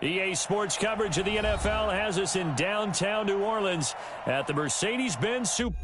EA Sports coverage of the NFL has us in downtown New Orleans at the Mercedes-Benz Super.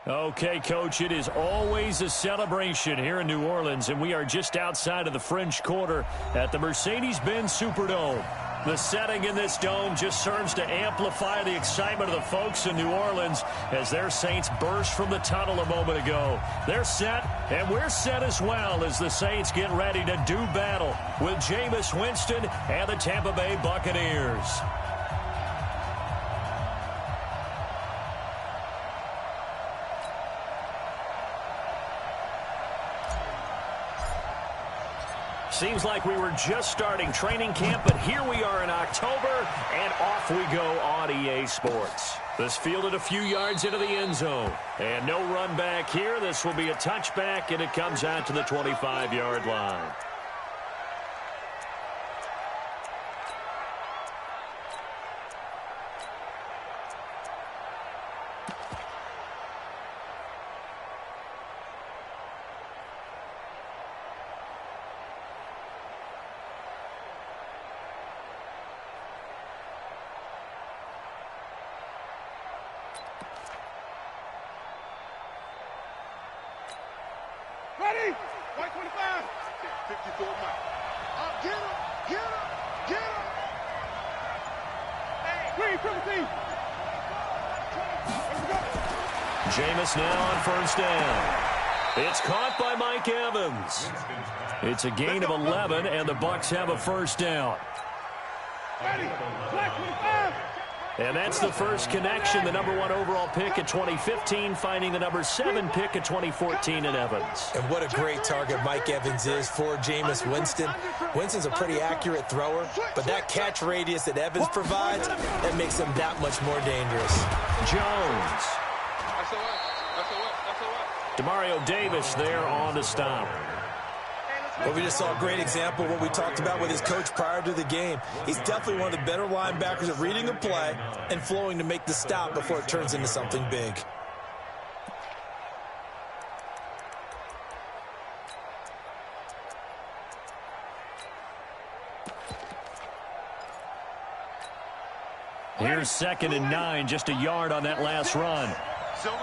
Okay, Coach, it is always a celebration here in New Orleans, and we are just outside of the French Quarter at the Mercedes-Benz Superdome. The setting in this dome just serves to amplify the excitement of the folks in New Orleans as their Saints burst from the tunnel a moment ago. They're set, and we're set as well as the Saints get ready to do battle with Jameis Winston and the Tampa Bay Buccaneers. Seems like we were just starting training camp, but here we are in October, and off we go on EA Sports. This fielded a few yards into the end zone, and no run back here. This will be a touchback, and it comes out to the 25-yard line. Ready? White 25. 54 Mike. Get him. Get him. Get him. Hey. Green, triple team. Let's go. Jameis now on first down. It's caught by Mike Evans. It's a gain of 11, and the Bucs have a first down. Ready? Black 25. And that's the first connection, the number 1 overall pick in 2015, finding the number 7 pick in 2014 in Evans. And what a great target Mike Evans is for Jameis Winston. Winston's a pretty accurate thrower, but that catch radius that Evans provides, that makes him that much more dangerous. Jones. Demario Davis there on the stop. Well, we just saw a great example of what we talked about with his coach prior to the game. He's definitely one of the better linebackers at reading a play and flowing to make the stop before it turns into something big. Here's 2nd and 9, just a yard on that last run. Silver.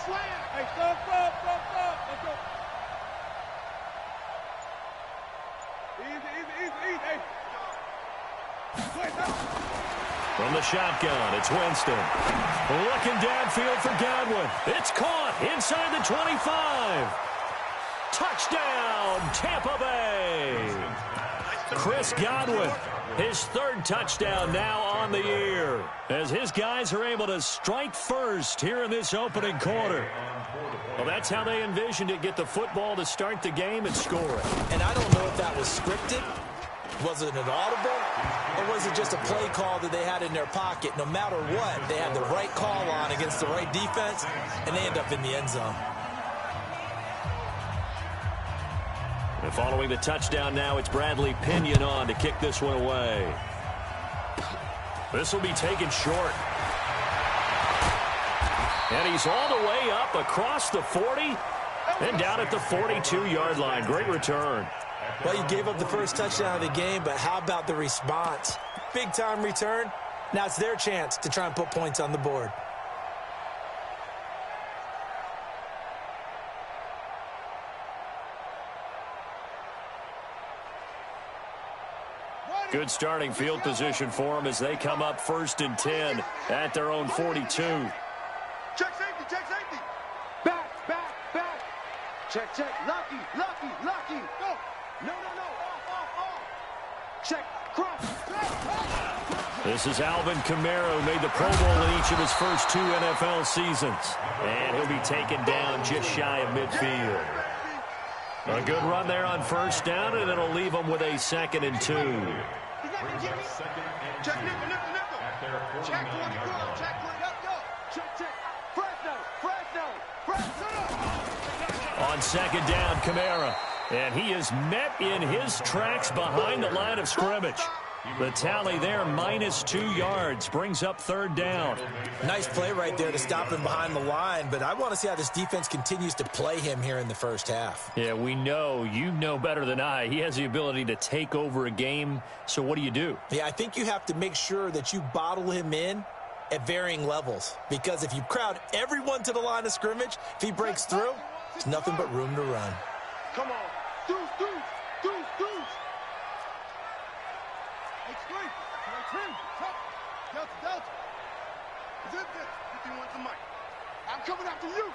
Slam. Hey, stop. Let's go. Easy. Hey. Play, From the shotgun, it's Winston. Looking downfield for Godwin. It's caught inside the 25. Touchdown, Tampa Bay. Chris Godwin, his third touchdown now on the year, as his guys are able to strike first here in this opening quarter. Well, that's how they envisioned it, get the football to start the game and score it. And I don't know if that was scripted. Was it an audible? Or was it just a play call that they had in their pocket? No matter what, they had the right call on against the right defense, and they end up in the end zone. And following the touchdown now, it's Bradley Pinion on to kick this one away. This will be taken short. And he's all the way up across the 40 and down at the 42-yard line. Great return. Well, you gave up the first touchdown of the game, but how about the response? Big-time return. Now it's their chance to try and put points on the board. Good starting field position for them as they come up 1st and 10 at their own 42. Check safety, check safety. Back, back, back. Check, check. Lucky, lucky, lucky. Go. No, no, no. Off. Check, cross. This is Alvin Kamara, who made the Pro Bowl in each of his first 2 NFL seasons. And he'll be taken down just shy of midfield. A good run there on 1st down, and it'll leave them with a 2nd and 2. Check nickel, nickel, nickel. Check 20, go. Check 20, up, go. Check, check. Fresno. On 2nd down, Kamara. And he is met in his tracks behind the line of scrimmage. The tally there, -2 yards, brings up 3rd down. Nice play right there to stop him behind the line, but I want to see how this defense continues to play him here in the first half. Yeah, we know, you know better than I, he has the ability to take over a game, so what do? Yeah, I think you have to make sure that you bottle him in at varying levels, because if you crowd everyone to the line of scrimmage, if he breaks through, there's nothing but room to run. Come on. Deuce. Explain. Delta. Zip this. 51 to Mike. I'm coming after you.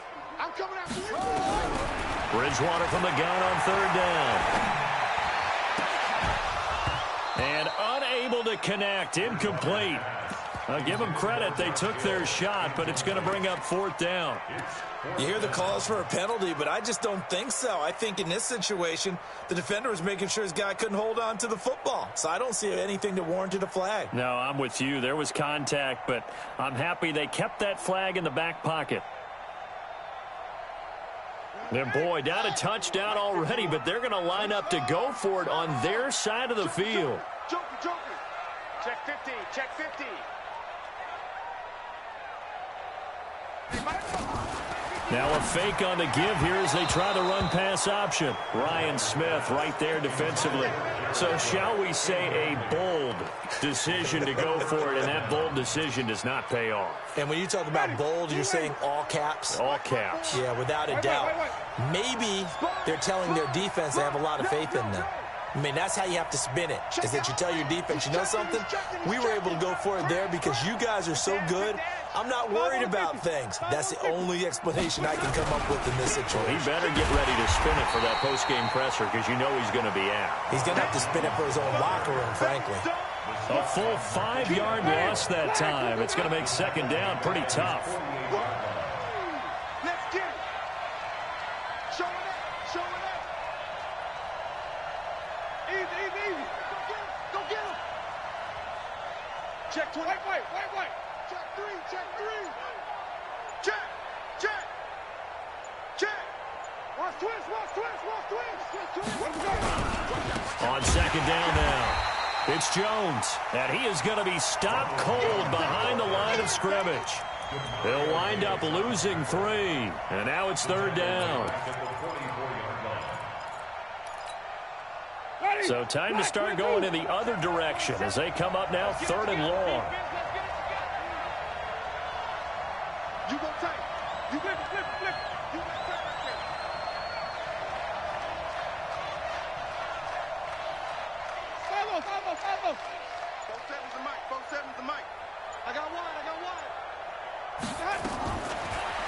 Bridgewater from the gun on 3rd down. And unable to connect. Incomplete. I'll give them credit. They took their shot, but it's going to bring up 4th down. You hear the calls for a penalty, but I just don't think so. I think in this situation, the defender was making sure his guy couldn't hold on to the football. So I don't see anything that warranted a flag. No, I'm with you. There was contact, but I'm happy they kept that flag in the back pocket. And boy, down a touchdown already, but they're going to line up to go for it on their side of the field. Joker. Check 50. Now a fake on the give here as they try the run-pass option. Ryan Smith right there defensively. So shall we say a bold decision to go for it, and that bold decision does not pay off. And when you talk about bold, you're saying all caps? All caps. Yeah, without a doubt. Maybe they're telling their defense they have a lot of faith in them. I mean, that's how you have to spin it, is that you tell your defense, you know something? We were able to go for it there because you guys are so good. I'm not worried about things. That's the only explanation I can come up with in this situation. Well, he better get ready to spin it for that post-game presser because you know he's going to be out. He's going to have to spin it for his own locker room, frankly. A full 5-yard loss that time. It's going to make 2nd down pretty tough. Let's get it. Show it up. Easy. Go get him. Check 20. Wait. Check 3. Check. Watch twist. On 2nd down now, it's Jones, and he is going to be stopped cold behind the line of scrimmage. They'll wind up losing 3, and now it's 3rd down. So time to start going in the other direction as they come up now 3rd and long. You go tight. You flip. You go tight right there. Follow. 4-7's the mic. I got one.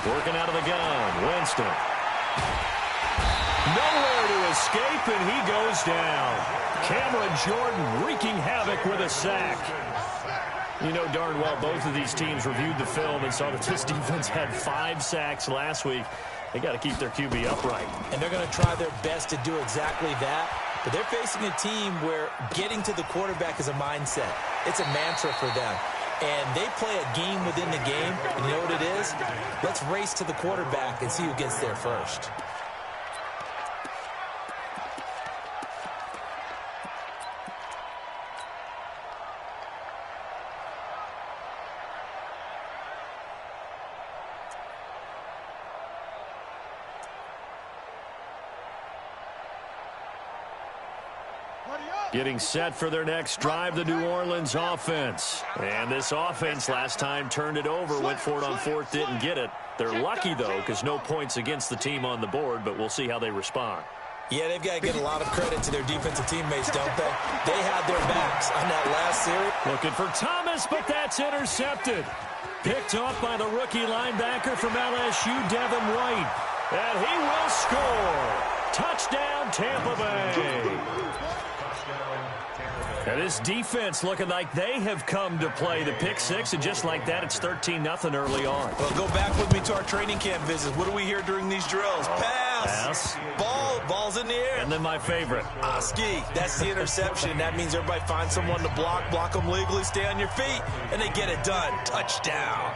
Working out of the gun, Winston. Nowhere to escape, and he goes down. Cameron Jordan wreaking havoc with a sack. You know darn well both of these teams reviewed the film and saw that this defense had 5 sacks last week. They got to keep their QB upright. And they're going to try their best to do exactly that. But they're facing a team where getting to the quarterback is a mindset. It's a mantra for them. And they play a game within the game. And you know what it is? Let's race to the quarterback and see who gets there first. Getting set for their next drive, the New Orleans offense. And this offense last time turned it over, went for it on 4th, didn't get it. They're lucky, though, because no points against the team on the board, but we'll see how they respond. Yeah, they've got to get a lot of credit to their defensive teammates, don't they? They had their backs on that last series. Looking for Thomas, but that's intercepted. Picked off by the rookie linebacker from LSU, Devin White. And he will score. Touchdown, Tampa Bay. And this defense looking like they have come to play. The pick 6, and just like that, it's 13-0 early on. Well, go back with me to our training camp visits. What do we hear during these drills? Pass. Ball's in the air. And then my favorite. Ski. That's the interception. That means everybody finds someone to block them legally, stay on your feet, and they get it done. Touchdown.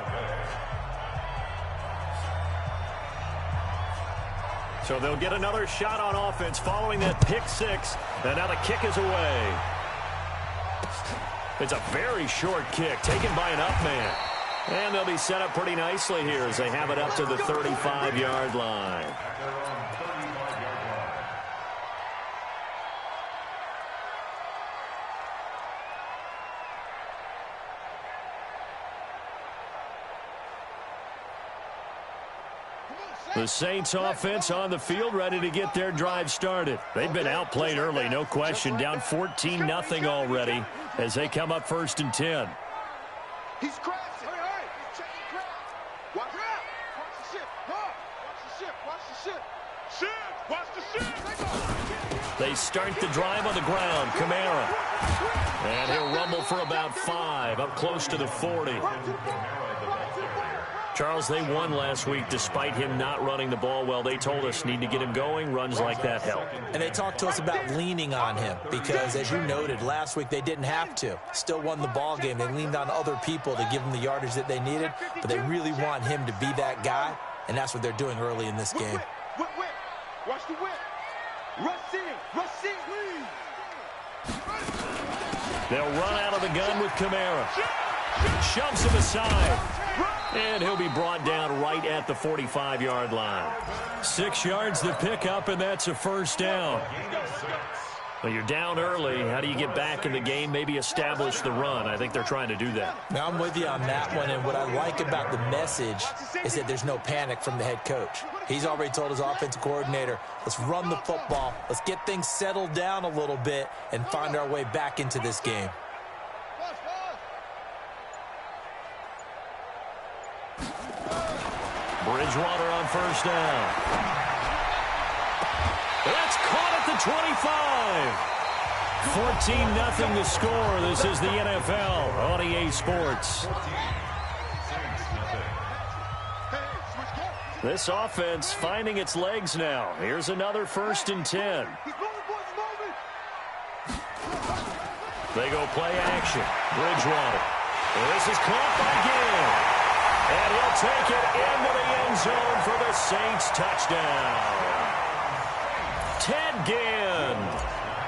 So they'll get another shot on offense following that pick 6. And now the kick is away. It's a very short kick taken by an up man. And they'll be set up pretty nicely here as they have it up to the 35-yard line. The Saints offense on the field, ready to get their drive started. They've been outplayed early, no question. Down 14-0 already as they come up 1st and 10. He's crashing. Hey, he's checking crowd. Watch the ship. Watch the ship. They start the drive on the ground. Kamara. And he'll rumble for about 5, up close to the 40. Charles, they won last week despite him not running the ball well. They told us need to get him going. Runs like that help. And they talked to us about leaning on him because, as you noted, last week they didn't have to. Still won the ball game. They leaned on other people to give them the yardage that they needed, but they really want him to be that guy, and that's what they're doing early in this game. Whip. Watch the whip. Rush in. They'll run out of the gun with Kamara. Shoves him aside. And he'll be brought down right at the 45-yard line. 6 yards to pick up, and that's a first down. Well, you're down early. How do you get back in the game? Maybe establish the run. I think they're trying to do that. Now, I'm with you on that one, and what I like about the message is that there's no panic from the head coach. He's already told his offensive coordinator, let's run the football, let's get things settled down a little bit and find our way back into this game. Bridgewater on first down. That's caught at the 25. 14-0 the score. This is the NFL on EA Sports. This offense finding its legs now. Here's another 1st and 10. They go play action. Bridgewater. This is caught by Gill. And he'll take it into the end zone for the Saints touchdown. Ted Ginn,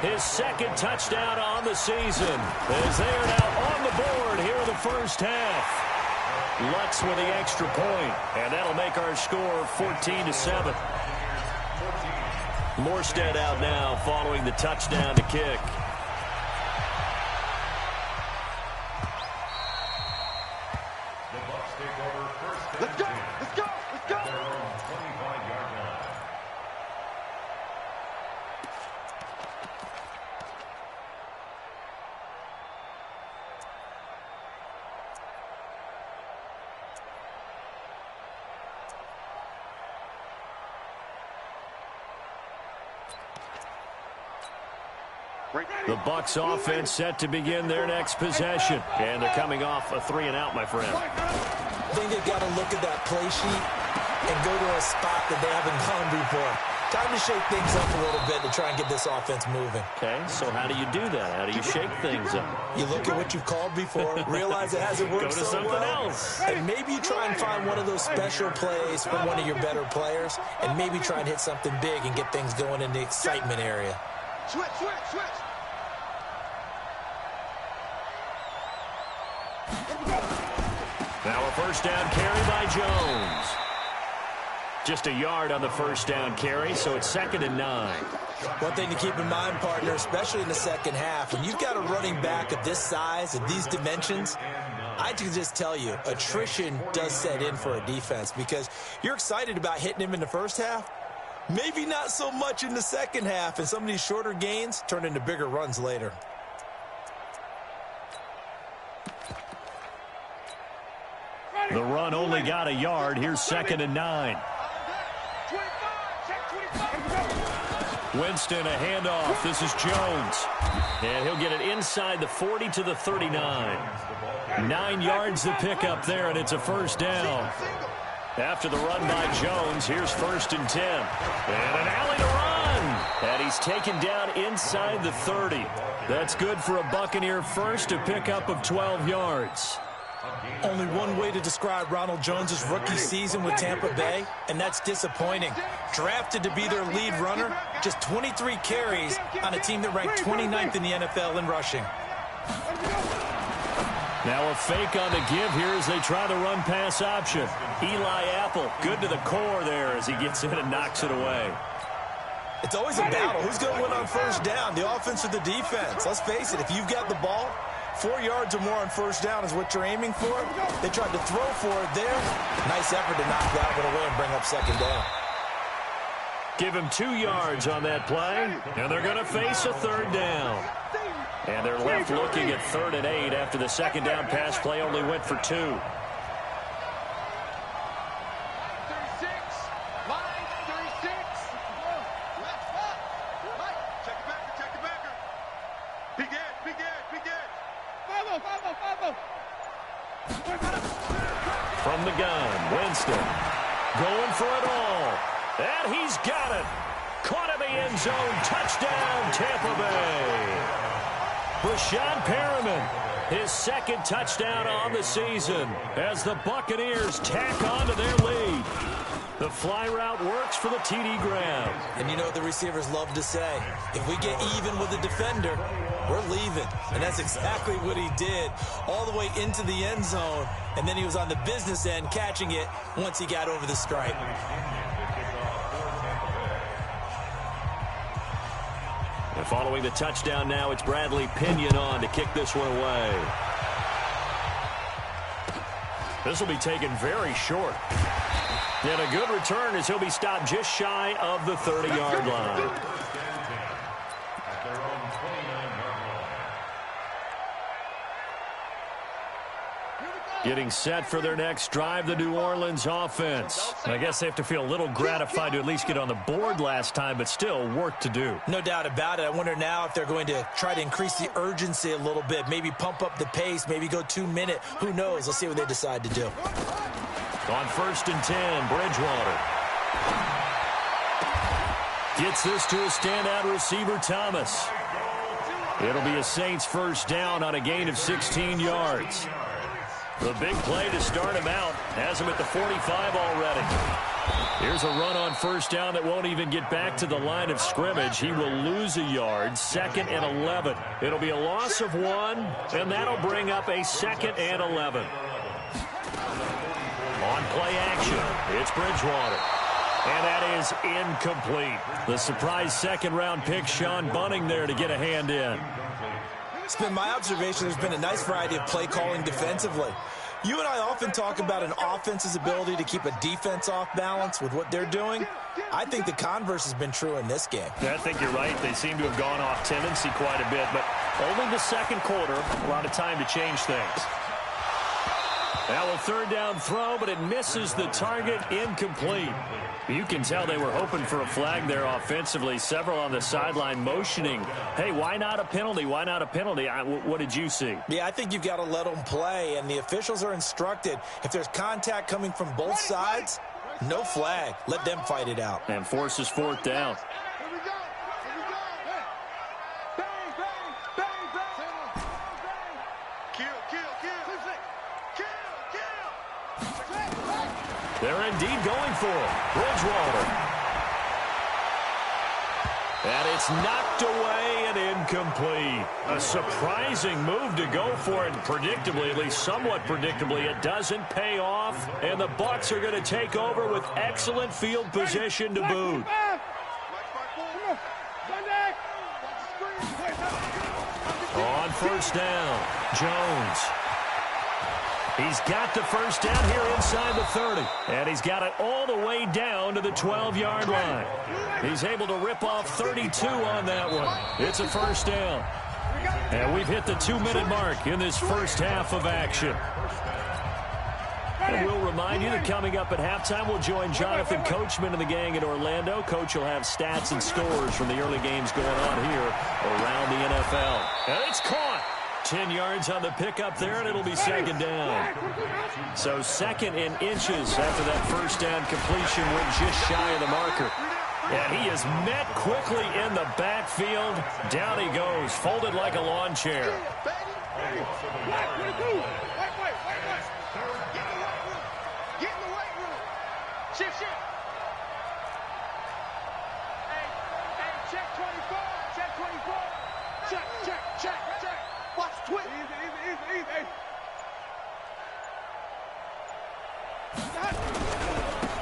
his 2nd touchdown on the season, as they are now on the board here in the first half. Lutz with the extra point, and that'll make our score 14-7. Morstead out now following the touchdown to kick. Let's go. The Bucs offense set to begin their next possession. And they're coming off a 3-and-out, my friend. I think they've got to look at that play sheet and go to a spot that they haven't gone before. Time to shake things up a little bit to try and get this offense moving. Okay, so how do you do that? How do you shake things up? You look at what you've called before, realize it hasn't worked so well. Go to something else. And maybe you try and find one of those special plays from one of your better players, and maybe try and hit something big and get things going in the excitement area. Switch. Now a first down carry by Jones. Just a yard on the first down carry, so it's 2nd and 9. One thing to keep in mind, partner, especially in the second half, when you've got a running back of this size and these dimensions, I can just tell you, attrition does set in for a defense because you're excited about hitting him in the first half. Maybe not so much in the second half, and some of these shorter gains turn into bigger runs later. The run only got a yard. Here's 2nd and 9. Winston, a handoff. This is Jones. And he'll get it inside the 40 to the 39. 9 yards to pick up there, and it's a first down. After the run by Jones, here's 1st and 10. And an alley to run. And he's taken down inside the 30. That's good for a Buccaneer first, a pickup of 12 yards. Only one way to describe Ronald Jones' rookie season with Tampa Bay, and that's disappointing. Drafted to be their lead runner, just 23 carries on a team that ranked 29th in the NFL in rushing. Now a fake on the give here as they try the run-pass option. Eli Apple, good to the core there as he gets in and knocks it away. It's always a battle. Who's going to win on first down, the offense or the defense? Let's face it, if you've got the ball, 4 yards or more on first down is what you're aiming for. They tried to throw for it there. Nice effort to knock that one away and bring up 2nd down. Give him 2 yards on that play, and they're going to face a 3rd down. And they're left looking at 3rd and 8 after the 2nd down pass play only went for 2. 36, line 36. Check the backer. Big Ed. Follow. From the gun, Winston going for it all. And he's got it. Caught in the end zone. Touchdown, Tampa Bay. Brashad Perriman, his 2nd touchdown on the season as the Buccaneers tack on to their lead. The fly route works for the TD grab. And you know what the receivers love to say? If we get even with the defender, we're leaving. And that's exactly what he did all the way into the end zone. And then he was on the business end catching it once he got over the stripe. And following the touchdown now, it's Bradley Pinion on to kick this one away. This will be taken very short. And a good return as he'll be stopped just shy of the 30-yard line. Getting set for their next drive, the New Orleans offense. I guess they have to feel a little gratified to at least get on the board last time, but still work to do. No doubt about it. I wonder now if they're going to try to increase the urgency a little bit, maybe pump up the pace, maybe go 2 minute. Who knows? Let's see what they decide to do. On 1st and 10, Bridgewater. Gets this to a standout receiver, Thomas. It'll be a Saints first down on a gain of 16 yards. The big play to start him out has him at the 45 already. Here's a run on first down that won't even get back to the line of scrimmage. He will lose a yard, 2nd and 11. It'll be a loss of 1, and that'll bring up a 2nd and 11. On play action, it's Bridgewater. And that is incomplete. The surprise 2nd-round pick, Sean Bunting there to get a hand in. It's been my observation there's been a nice variety of play calling defensively. You and I often talk about an offense's ability to keep a defense off balance with what they're doing. I think the converse has been true in this game. Yeah, I think you're right. They seem to have gone off tendency quite a bit, but only the 2nd quarter, a lot of time to change things. Now a third down throw, but it misses the target, incomplete. You can tell they were hoping for a flag there offensively. Several on the sideline motioning, hey, why not a penalty? Why not a penalty? What did you see? Yeah, I think you've got to let them play, and the officials are instructed. If there's contact coming from both sides, no flag. Let them fight it out. And forces fourth down. They're indeed going for it. Bridgewater. And it's knocked away and incomplete. A surprising move to go for it. Predictably, at least somewhat predictably, it doesn't pay off. And the Bucs are going to take over with excellent field position to boot. On first down, Jones. He's got the first down here inside the 30. And he's got it all the way down to the 12-yard line. He's able to rip off 32 on that one. It's a first down. And we've hit the 2-minute mark in this first half of action. And we'll remind you that coming up at halftime, we'll join Jonathan Coachman and the gang in Orlando. Coach will have stats and scores from the early games going on here around the NFL. And it's caught. 10 yards on the pickup there, and it'll be second down. So second in inches after that first down completion went just shy of the marker. And he is met quickly in the backfield. Down he goes, folded like a lawn chair. Shift. Hey, check 24. Check 24. Check. Watch twist. Easy.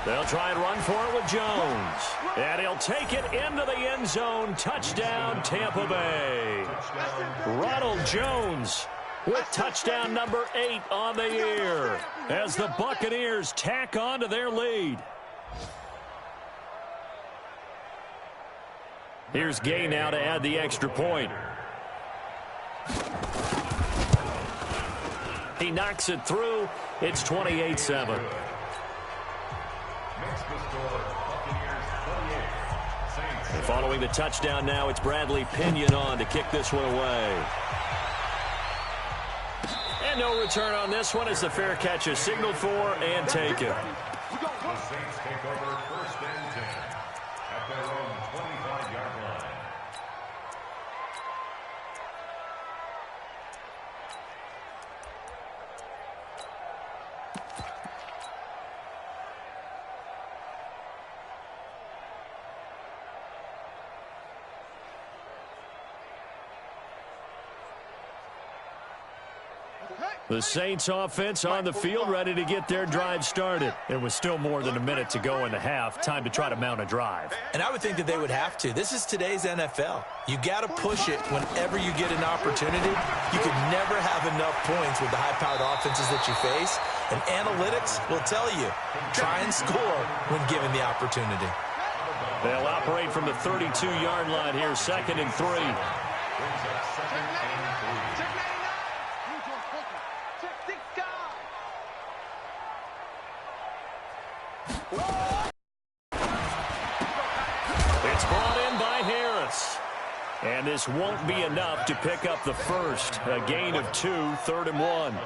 They'll try and run for it with Jones. And he'll take it into the end zone. Touchdown, Tampa Bay. Ronald Jones with touchdown number 8 on the year as the Buccaneers tack on to their lead. Here's Gay now to add the extra point. He knocks it through. It's 28-7. And following the touchdown now, it's Bradley Pinion on to kick this one away. And no return on this one as the fair catch is signaled for and taken. The Saints take over first and 10 at their own 25-yard line. The Saints offense on the field ready to get their drive started. There was still more than a minute to go in the half. Time to try to mount a drive. And I would think that they would have to. This is today's NFL. You got to push it whenever you get an opportunity. You could never have enough points with the high-powered offenses that you face. And analytics will tell you, try and score when given the opportunity. They'll operate from the 32-yard line here, 2nd and 3. It's brought in by Harris. And this won't be enough to pick up the first. A gain of 2, 3rd and 1.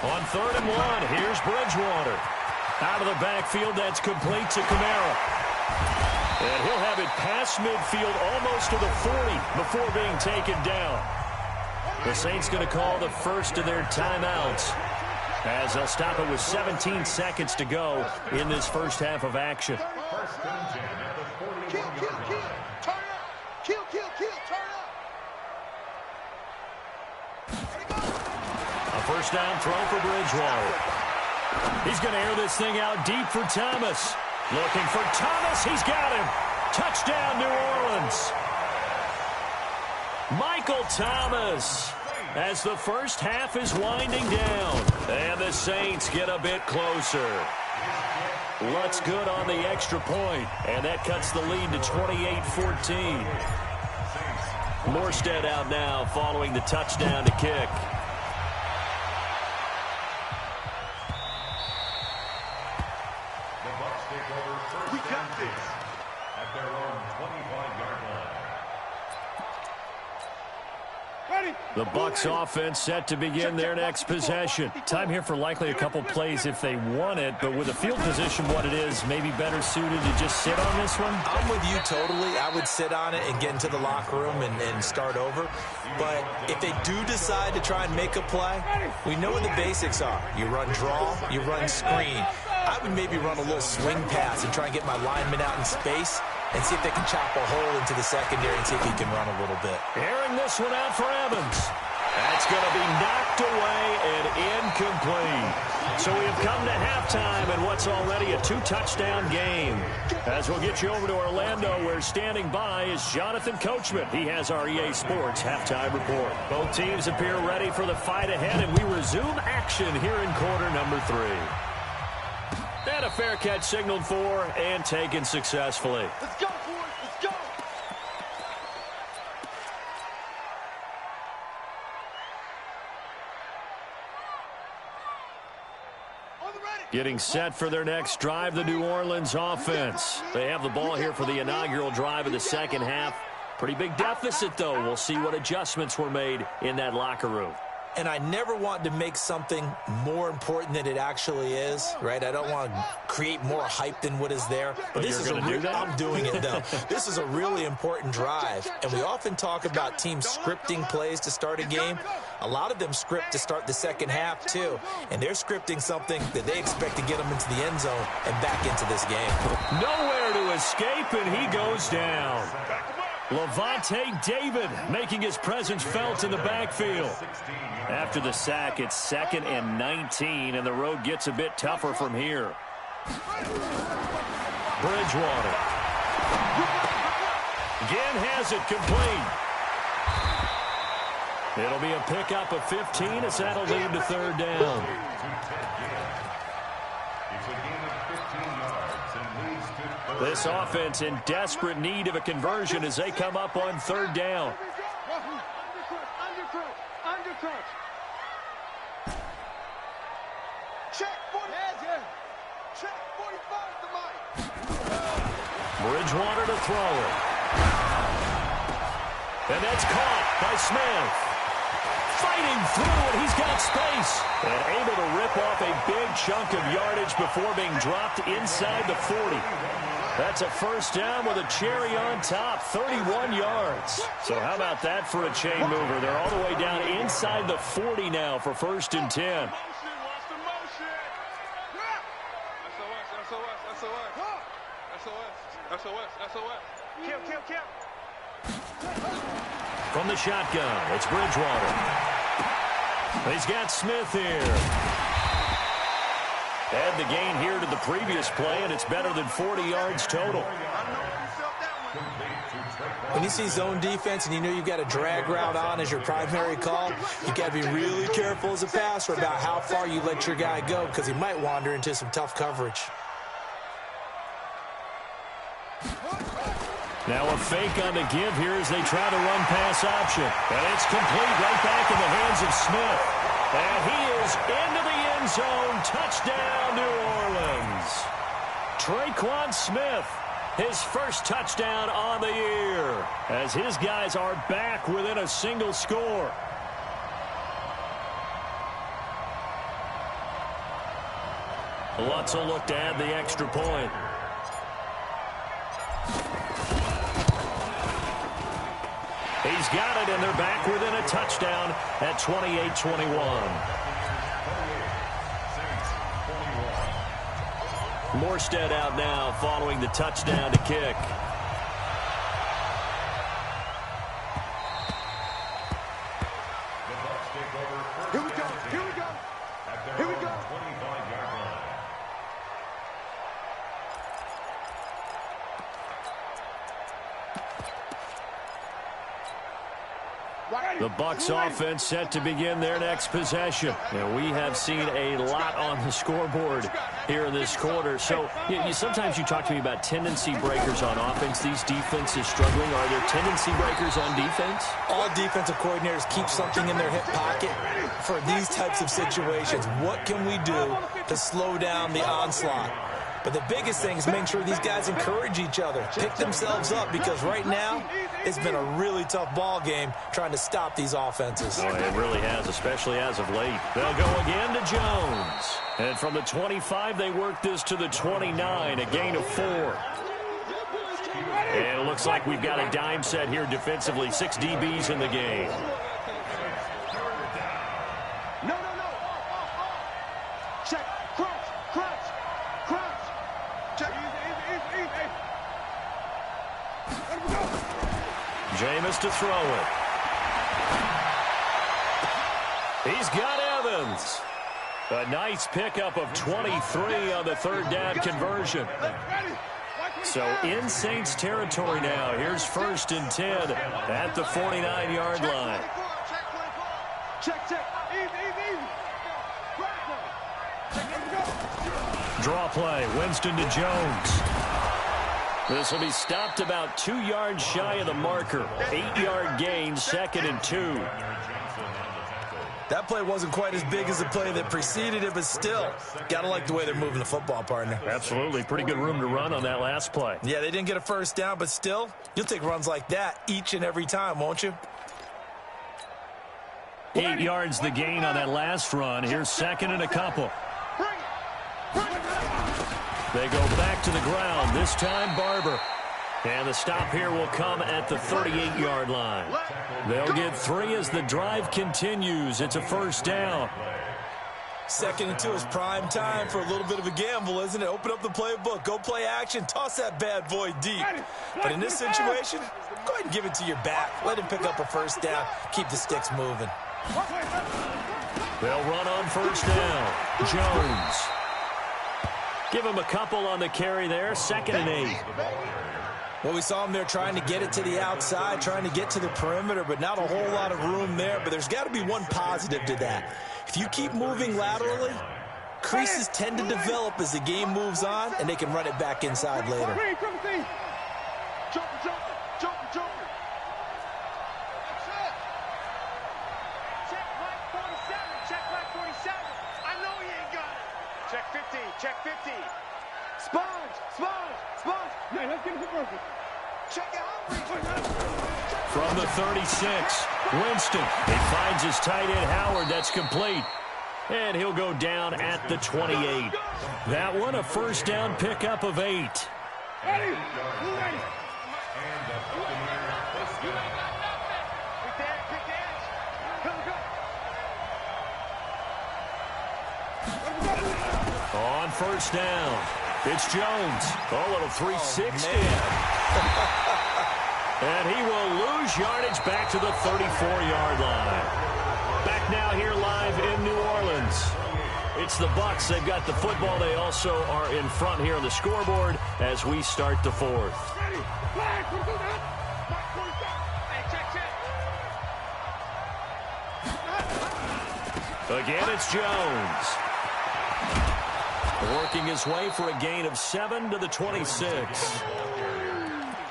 On 3rd and 1, here's Bridgewater. Out of the backfield, that's complete to Kamara. And he'll have it past midfield almost to the 40 before being taken down. The Saints going to call the first of their timeouts as they'll stop it with 17 seconds to go in this first half of action. A first down throw for Bridgewater. He's going to air this thing out deep for Thomas. Looking for Thomas. He's got him. Touchdown, New Orleans. Michael Thomas as the first half is winding down. And the Saints get a bit closer. Lutz good on the extra point, and that cuts the lead to 28-14. Morstead out now following the touchdown to kick. The Bucs take over first We got and 10 this. at their own 25-yard line. The Bucs offense set to begin their next possession. Time here for likely a couple plays if they want it, but with the field position what it is, maybe better suited to just sit on this one? I'm with you totally. I would sit on it and get into the locker room and start over. But if they do decide to try and make a play, we know what the basics are. You run draw, you run screen. I would maybe run a little swing pass and try and get my lineman out in space and see if they can chop a hole into the secondary and see if he can run a little bit. Airing this one out for Evans. That's going to be knocked away and incomplete. So we have come to halftime in what's already a 2-touchdown game. As we'll get you over to Orlando, where standing by is Jonathan Coachman. He has our EA Sports halftime report. Both teams appear ready for the fight ahead, and we resume action here in quarter number 3. And a fair catch signaled for and taken successfully. Let's go, boys. Let's go. On the ready. Getting set for their next drive, the New Orleans offense. They have the ball here for the inaugural drive of the second half. Pretty big deficit, though. We'll see what adjustments were made in that locker room. And I never want to make something more important than it actually is, right? I don't want to create more hype than what is there. But this is I'm doing it, though. This is a really important drive. And we often talk about teams scripting plays to start a game. A lot of them script to start the second half, too. And they're scripting something that they expect to get them into the end zone and back into this game. Nowhere to escape, and he goes down. Levante David making his presence felt in the backfield. After the sack, it's 2nd and 19, and the road gets a bit tougher from here. Bridgewater. Again has it complete. It'll be a pickup of 15 as that'll lead to 3rd down. This offense in desperate need of a conversion as they come up on 3rd down. Undercrunch. Check 40. Check 45 to Mike. Bridgewater to throw it. And that's caught by Smith. Fighting through, and he's got space. And able to rip off a big chunk of yardage before being dropped inside the 40. That's a 1st down with a cherry on top, 31 yards. So how about that for a chain mover? They're all the way down inside the 40 now for 1st and 10. Kill. From the shotgun, it's Bridgewater. He's got Smith here. Add the gain here to the previous play, and it's better than 40 yards total. When you see zone defense and you know you've got a drag route on as your primary call, you've got to be really careful as a passer about how far you let your guy go because he might wander into some tough coverage. Now a fake on the give here as they try to run pass option. And it's complete right back in the hands of Smith. And he is into the end zone. Touchdown, New Orleans. Traquan Smith, his first touchdown on the year, as his guys are back within a single score. Lutz will look to add the extra point. He's got it, and they're back within a touchdown at 28-21. Morstead out now following the touchdown to kick. Here we go. Here we go. The Bucs offense set to begin their next possession. And we have seen a lot on the scoreboard here in this quarter. So sometimes you talk to me about tendency breakers on offense. These defenses struggling. Are there tendency breakers on defense? All defensive coordinators keep something in their hip pocket for these types of situations. What can we do to slow down the onslaught? But the biggest thing is making sure these guys encourage each other, pick themselves up, because right now it's been a really tough ball game trying to stop these offenses. Oh, it really has, especially as of late. They'll go again to Jones. And from the 25, they work this to the 29, a gain of 4. And it looks like we've got a dime set here defensively, 6 DBs in the game. Check, crunch, crunch, crunch. Check. Jameis to throw it. He's got Evans. A nice pickup of 23 on the third down conversion. So in Saints territory now. Here's 1st and 10 at the 49-yard line. Check, check. Draw play. Winston to Jones. This will be stopped about 2 yards shy of the marker. 8-yard gain, 2nd and 2. That play wasn't quite as big as the play that preceded it, but still, gotta like the way they're moving the football, partner. Absolutely. Pretty good room to run on that last play. Yeah, they didn't get a first down, but still, you'll take runs like that each and every time, won't you? 8 yards the gain on that last run. Here's 2nd and a couple. They go back to the ground, this time Barber. And the stop here will come at the 38-yard line. They'll get 3 as the drive continues. It's a 1st down. 2nd and 2 is prime time for a little bit of a gamble, isn't it? Open up the playbook, go play action, toss that bad boy deep. But in this situation, go ahead and give it to your back. Let him pick up a 1st down, keep the sticks moving. They'll run on 1st down. Jones. Give him a couple on the carry there. 2nd and 8. Well, we saw him there trying to get it to the outside, trying to get to the perimeter, but not a whole lot of room there. But there's got to be one positive to that. If you keep moving laterally, creases tend to develop as the game moves on, and they can run it back inside later. Check 50, check 50. Sponge, sponge, sponge. Yeah, let's get it working. Check it out. From the 36, Winston. He finds his tight end, Howard. That's complete. And he'll go down at the 28. That one, a 1st down pickup of 8. Ready? Ready? On 1st down, it's Jones. A little 360. And he will lose yardage back to the 34-yard line. Back now here live in New Orleans. It's the Bucs. They've got the football. They also are in front here on the scoreboard as we start the 4th. Again, it's Jones. Working his way for a gain of 7 to the 26.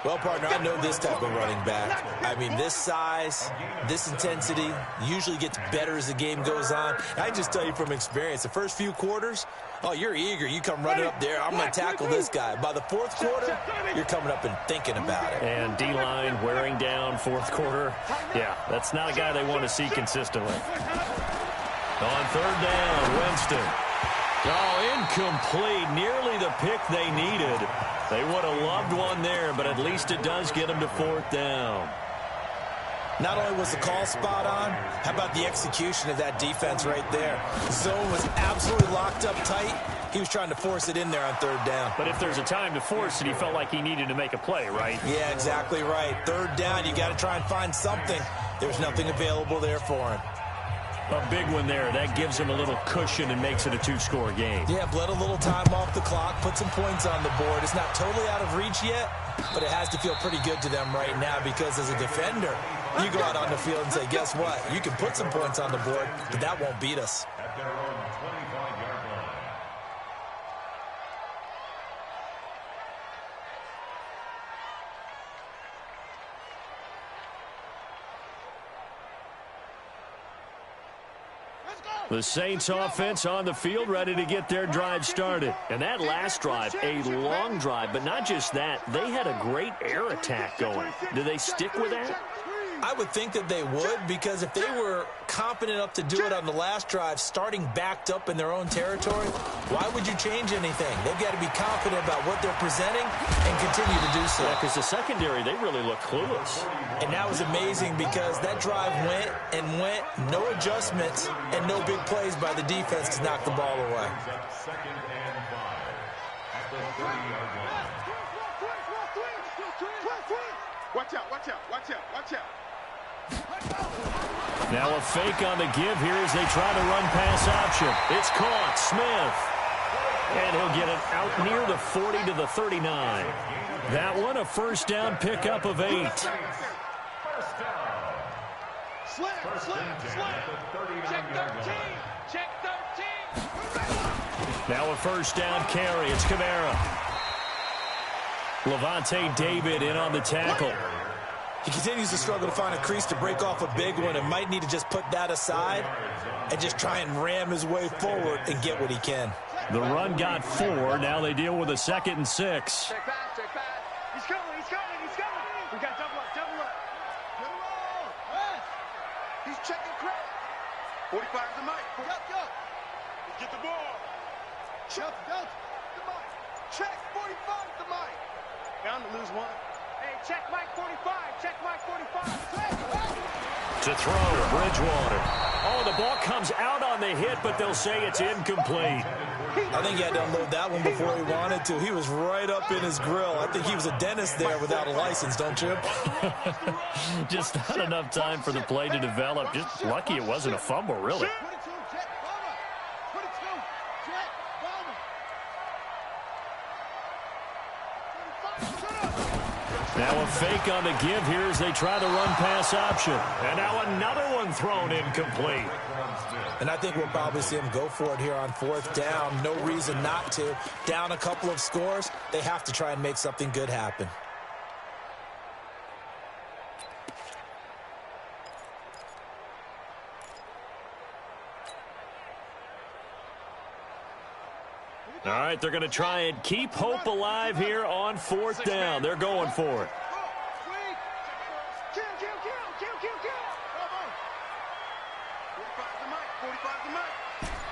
Well, partner, I know this type of running back. I mean, this size, this intensity usually gets better as the game goes on. I just tell you from experience, the first few quarters, oh, you're eager. You come running up there. I'm going to tackle this guy. By the 4th quarter, you're coming up and thinking about it. And D-line wearing down 4th quarter. Yeah, that's not a guy they want to see consistently. On 3rd down, Winston. Oh, incomplete. Nearly the pick they needed. They would have loved one there, but at least it does get them to 4th down. Not only was the call spot on, how about the execution of that defense right there? Zone was absolutely locked up tight. He was trying to force it in there on 3rd down. But if there's a time to force it, he felt like he needed to make a play, right? Yeah, exactly right. 3rd down, you got to try and find something. There's nothing available there for him. A big one there. That gives him a little cushion and makes it a 2-score game. Yeah, bled a little time off the clock, put some points on the board. It's not totally out of reach yet, but it has to feel pretty good to them right now because as a defender, You go out on the field and say, guess what? You can put some points on the board, but that won't beat us. At their own 25-yard line. The Saints offense on the field, ready to get their drive started. And that last drive, a long drive, but not just that. They had a great air attack going. Do they stick with that? I would think that they would, because if they were confident enough to do it on the last drive, starting backed up in their own territory, why would you change anything? They've got to be confident about what they're presenting and continue to do so. Yeah, because the secondary, they really look clueless. And that was amazing because that drive went and went, no adjustments and no big plays by the defense to knock the ball away. Second and 5 at the 30-yard line. Watch out, watch out, watch out, watch out. Now a fake on the give here as they try to run pass option. It's caught. Smith. And he'll get it out near the 40 to the 39. That one a first down pickup of 8. Slam, slam, slam. Check 13. Check 13. Now a first down carry. It's Kamara. Levante David in on the tackle. He continues to struggle to find a crease to break off a big one and might need to just put that aside and just try and ram his way forward and get what he can. The run got 4. Now they deal with a 2nd and 6. Check back, check back. He's coming, he's coming, he's coming. We got double up, double up. Get him all. Yes. He's checking crack. 45 to Mike. Go. Get the ball. Check, go. To Mike. Check, 45 to Mike. Bound to lose one. Hey, check Mike 45. Check Mike 45. To throw, Bridgewater. Oh, the ball comes out on the hit, but they'll say it's incomplete. I think he had to unload that one before he wanted to. He was right up in his grill. I think he was a dentist there without a license, don't you? Just not enough time for the play to develop. Just lucky it wasn't a fumble, really. Now a fake on the give here as they try to run pass option. And now another one thrown incomplete. And I think we'll probably see him go for it here on 4th down. No reason not to. Down a couple of scores, they have to try and make something good happen. All right, they're going to try and keep hope alive here on 4th down. They're going for it. Kill. 45 to Mike. 45 to Mike.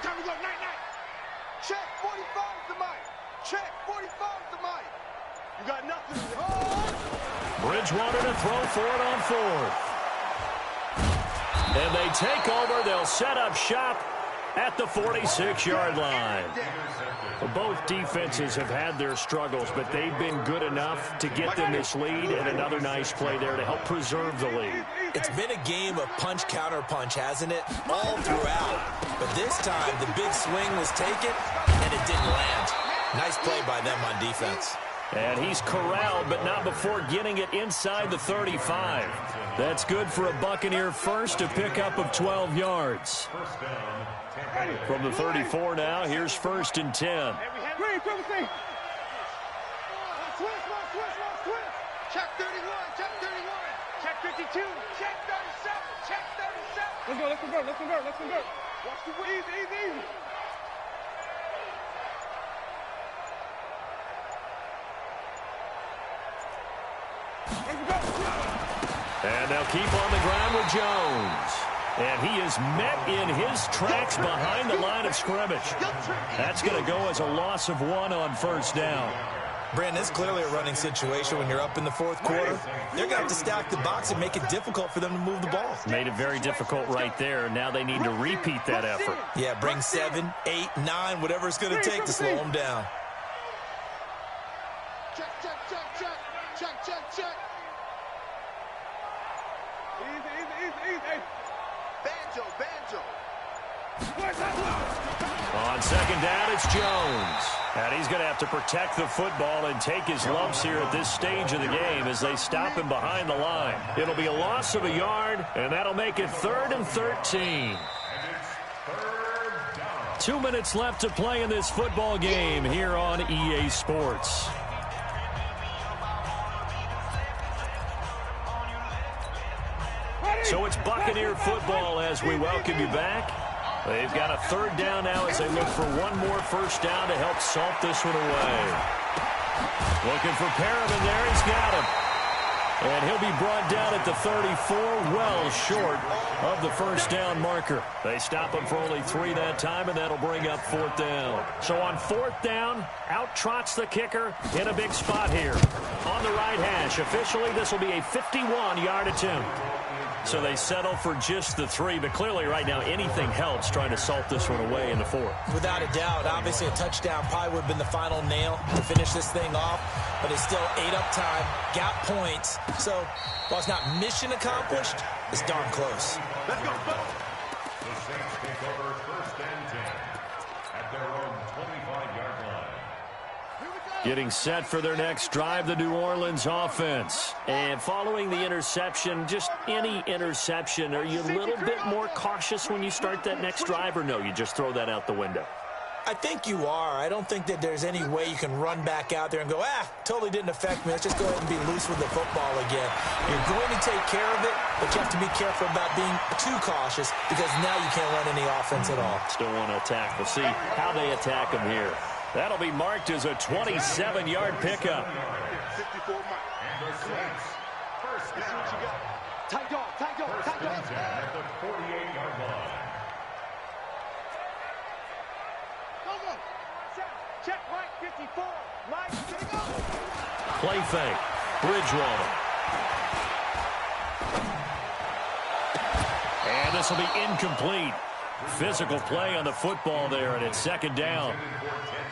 Time to go. Night. Check 45 to Mike. Check 45 to Mike. You got nothing. Bridgewater to throw for it on 4th. And they take over. They'll set up shop at the 46-yard line. Both defenses have had their struggles, but they've been good enough to get them this lead, and another nice play there to help preserve the lead. It's been a game of punch, counter punch, hasn't it? All throughout. But this time, the big swing was taken, and it didn't land. Nice play by them on defense. And he's corralled, but not before getting it inside the 35. That's good for a Buccaneer first, a pickup of 12 yards. From the 34 now, here's 1st and 10. Check 31. Check 31. Check 52. Check 37. Check 37. Let's convert. Watch the way. Easy. And they'll keep on the ground with Jones. And he is met in his tracks behind the line of scrimmage. That's going to go as a loss of 1 on 1st down. Brandon, it's clearly a running situation when you're up in the 4th quarter. They're going to have to stack the box and make it difficult for them to move the ball. Made it very difficult right there. Now they need to repeat that effort. Yeah, bring 7, 8, 9, whatever it's going to take to slow them down. Check. Easy. Banjo. On 2nd down, it's Jones. And he's going to have to protect the football and take his lumps here at this stage of the game as they stop him behind the line. It'll be a loss of a yard, and that'll make it 3rd and 13. 2 minutes left to play in this football game here on EA Sports. So it's Buccaneer football as we welcome you back. They've got a 3rd down now as they look for one more first down to help salt this one away. Looking for Perriman there. He's got him. And he'll be brought down at the 34, well short of the first down marker. They stop him for only 3 that time, and that'll bring up 4th down. So on 4th down, out trots the kicker in a big spot here. On the right hash, officially this will be a 51-yard attempt. So they settle for just the 3, but clearly right now anything helps trying to salt this one away in the 4th. Without a doubt, obviously a touchdown probably would have been the final nail to finish this thing off, but it's still 8 up time, got points. So while it's not mission accomplished, it's darn close. Let's go. The Saints take over 1st and 10 at their own 25-yard line. Getting set for their next drive, the New Orleans offense. And following the interception, just any interception, are you a little bit more cautious when you start that next drive, or no, you just throw that out the window? I think you are. I don't think that there's any way you can run back out there and go, totally didn't affect me. Let's just go ahead and be loose with the football again. You're going to take care of it, but you have to be careful about being too cautious because now you can't run any offense at all. Still want to attack. We'll see how they attack him here. That'll be marked as a 27-yard pickup. 54 Mike. And the Saints, first This is down. what you got. Tight dog, tight dog, First tight dog. and 10 at the 48-yard line. Check Mike 54. Mike, here we go. Play fake. Bridgewater. And this will be incomplete. Physical play on the football there, and it's 2nd down.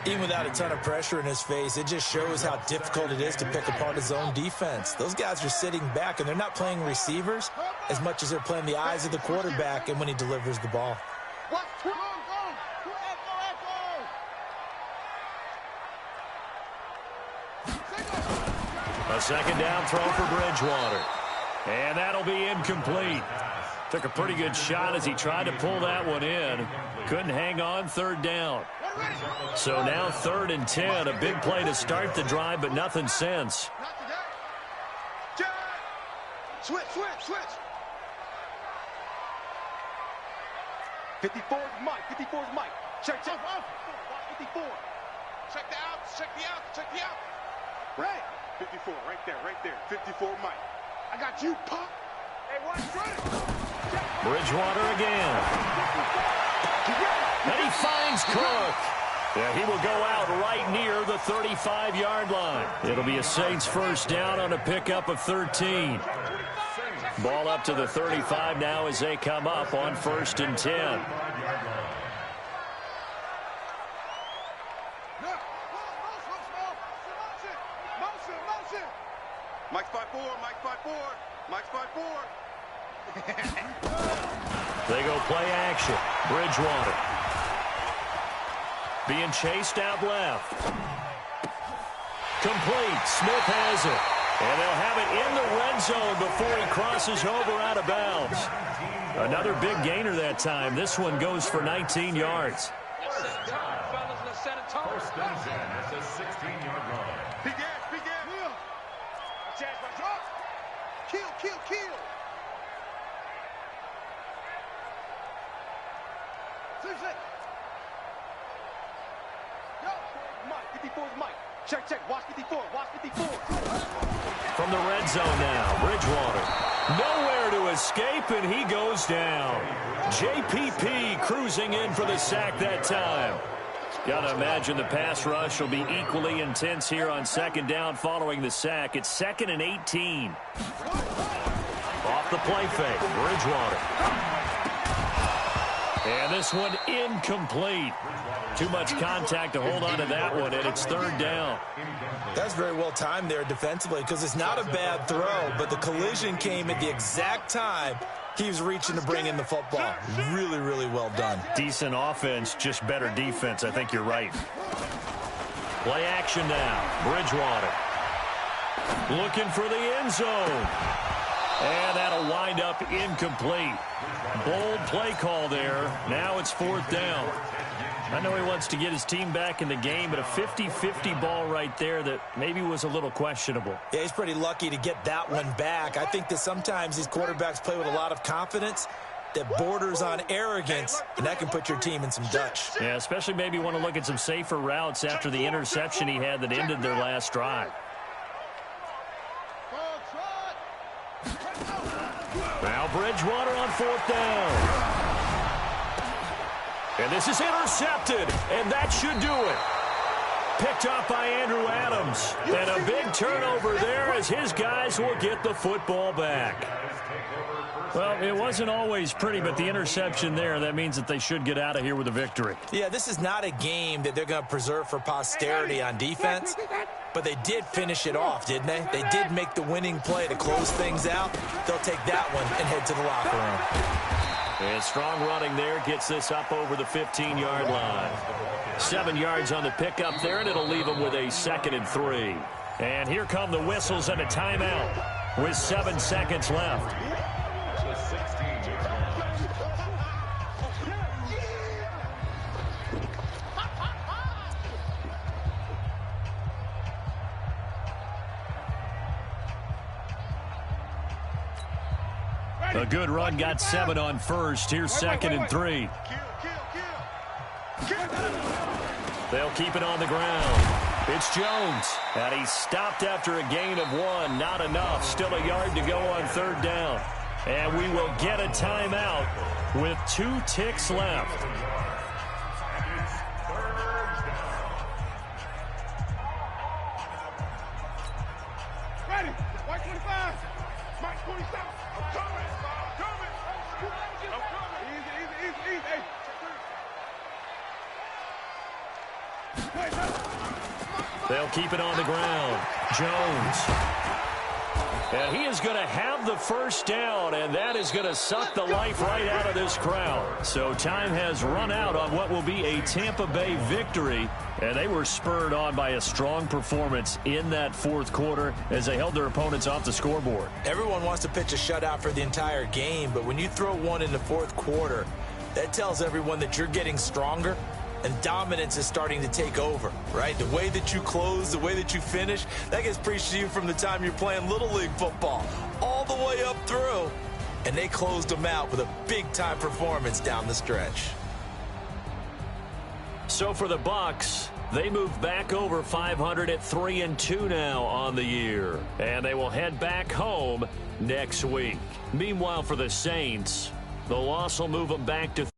Even without a ton of pressure in his face, it just shows how difficult it is to pick apart his own defense. Those guys are sitting back, and they're not playing receivers as much as they're playing the eyes of the quarterback and when he delivers the ball. A 2nd down throw for Bridgewater. And that'll be incomplete. Took a pretty good shot as he tried to pull that one in. Couldn't hang on, 3rd down. So now 3rd and 10. A big play to start the drive, but nothing since. Switch. 54 is Mike. 54 is Mike. Check. 54. Check the out. Right. 54, right there. 54 Mike. I got you, punk. Hey, watch it. Bridgewater again. And he finds Cook. Yeah, he will go out right near the 35-yard line. It'll be a Saints first down on a pickup of 13. Ball up to the 35 now as they come up on 1st and 10. Mike's 5'4". They go play action. Bridgewater. Being chased out left. Complete. Smith has it. And they'll have it in the red zone before he crosses over out of bounds. Another big gainer that time. This one goes for 19 yards. First and 10 at the 16-yard line. Big ass. Kill. Mike, 54 is Mike. Check. Watch 54. From the red zone now, Bridgewater. Nowhere to escape, and he goes down. JPP cruising in for the sack that time. Got to imagine the pass rush will be equally intense here on 2nd down following the sack. It's 2nd and 18. Off the play fake, Bridgewater. And this one incomplete. Too much contact to hold on to that one, and it's 3rd down. That's very well timed there defensively because it's not a bad throw, but the collision came at the exact time he was reaching to bring in the football. Really, really well done. Decent offense, just better defense. I think you're right. Play action now. Bridgewater. Looking for the end zone. And that'll wind up incomplete. Bold play call there. Now it's 4th down. I know he wants to get his team back in the game, but a 50-50 ball right there that maybe was a little questionable. Yeah, he's pretty lucky to get that one back. I think that sometimes these quarterbacks play with a lot of confidence that borders on arrogance, and that can put your team in some Dutch. Yeah, especially maybe want to look at some safer routes after the interception he had that ended their last drive. Now Bridgewater on 4th down. And this is intercepted, and that should do it. Picked off by Andrew Adams. And a big turnover there as his guys will get the football back. Well, it wasn't always pretty, but the interception there, that means that they should get out of here with a victory. Yeah, this is not a game that they're going to preserve for posterity on defense, but they did finish it off, didn't they? They did make the winning play to close things out. They'll take that one and head to the locker room. And strong running there gets this up over the 15-yard line. 7 yards on the pickup there, and it'll leave them with a 2nd and 3. And here come the whistles and a timeout with 7 seconds left. A good run, got 7 on first. Here's 2nd and 3. They'll keep it on the ground. It's Jones. And he's stopped after a gain of 1. Not enough. Still a yard to go on 3rd down. And we will get a timeout with 2 ticks left. Ready. White 25. Mike 27. I'm coming. They'll keep it on the ground. Jones. And he is going to have the 1st down, and that is going to suck the life right out of this crowd. So time has run out on what will be a Tampa Bay victory, and they were spurred on by a strong performance in that 4th quarter as they held their opponents off the scoreboard. Everyone wants to pitch a shutout for the entire game, but when you throw one in the 4th quarter, that tells everyone that you're getting stronger and dominance is starting to take over, right? The way that you close, the way that you finish, that gets preached to you from the time you're playing Little League football all the way up through. And they closed them out with a big-time performance down the stretch. So for the Bucs, they move back over 500 at 3-2 now on the year. And they will head back home next week. Meanwhile, for the Saints, the loss will move them back to